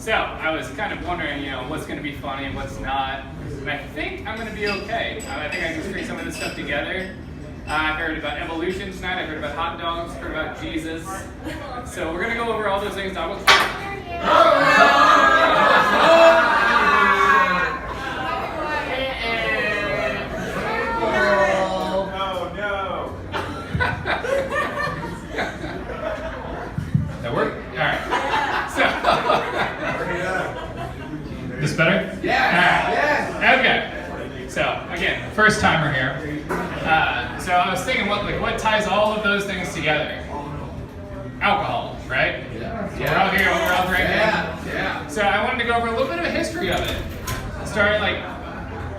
So I was kind of wondering, what's going to be funny and what's not. And I think I'm going to be okay. I think I can string some of this stuff together. I heard about evolution tonight. I heard about hot dogs. Heard about Jesus. So we're going to go over all those things. I will. That work? All right. So, this better? Yeah. Right. Okay. So again, first timer here. So I was thinking, what ties all of those things together? Alcohol, right? Yeah. We're all here. We're all drinking. Yeah. So I wanted to go over a little bit of a history of it. Started like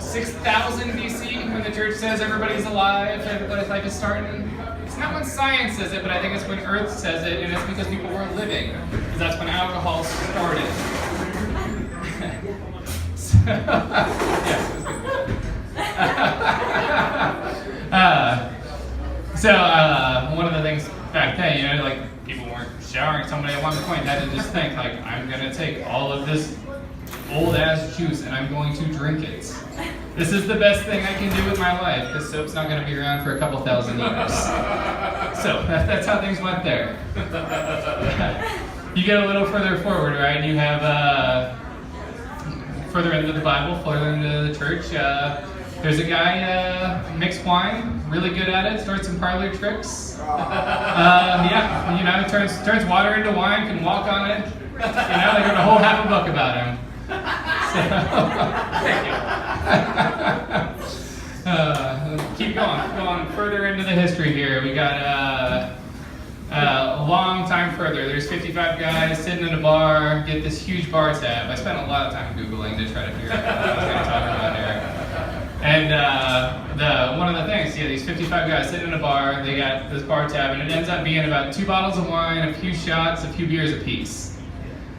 6000 BC when the church says everybody's alive, everybody's life is starting. It's not when science says it, but I think it's when Earth says it, and it's because people were living. Because that's when alcohol started. One of the things back then, like people weren't showering. Somebody at one point had to just think, like, I'm gonna take all of this old ass juice and I'm going to drink it. This is the best thing I can do with my life because soap's not gonna be around for a couple thousand years. So that's how things went there. You get a little further forward, right? You have further into the Bible, further into the church. There's a guy mixed wine, really good at it. Starts some parlor tricks. Turns water into wine, can walk on it. They wrote a whole half a book about him. So, thank you. Keep going further into the history here. We got a long time further. There's 55 guys sitting in a bar, get this huge bar tab. I spent a lot of time Googling to try to figure out what I was going to talk about here. And one of the things, these 55 guys sitting in a bar, they got this bar tab, and it ends up being about 2 bottles of wine, a few shots, a few beers apiece.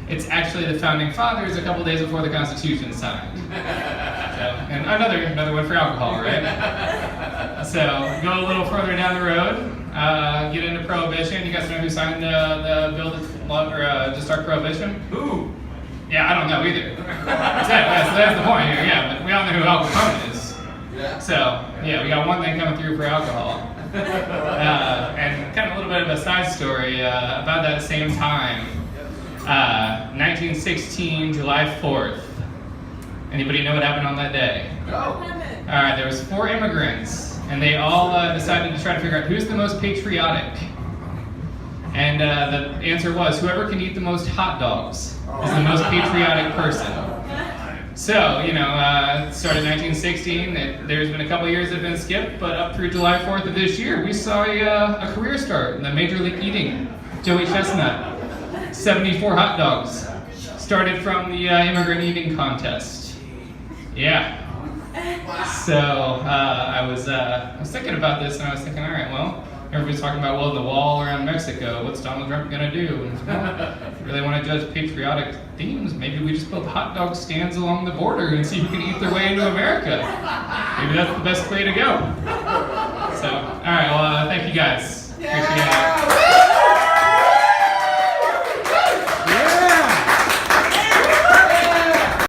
It's actually the founding fathers a couple days before the Constitution signed. And another one for alcohol, right? So go a little further down the road, get into Prohibition. You guys know who signed the bill to start Prohibition? Who? Yeah, I don't know either. That's the point here. Yeah, but we all know who Al Capone is. Yeah. So we got one thing coming through for alcohol. And kind of a little bit of a side story about that same time. 1916, July 4th. Anybody know what happened on that day? No. Alright, there was 4 immigrants, and they all decided to try to figure out who's the most patriotic. And the answer was, whoever can eat the most hot dogs is the most patriotic person. So, it started in 1916. There's been a couple years that have been skipped, but up through July 4th of this year, we saw a career start in the Major League Eating. Joey Chestnut. 74 hot dogs. Started from the immigrant eating contest. Yeah. So I was thinking about this, and I was thinking, all right, well, everybody's talking about the wall around Mexico. What's Donald Trump gonna do? And, if you really want to judge patriotic themes, maybe we just build hot dog stands along the border and see who can eat their way into America. Maybe that's the best way to go. So, all right, well, thank you guys. Appreciate it.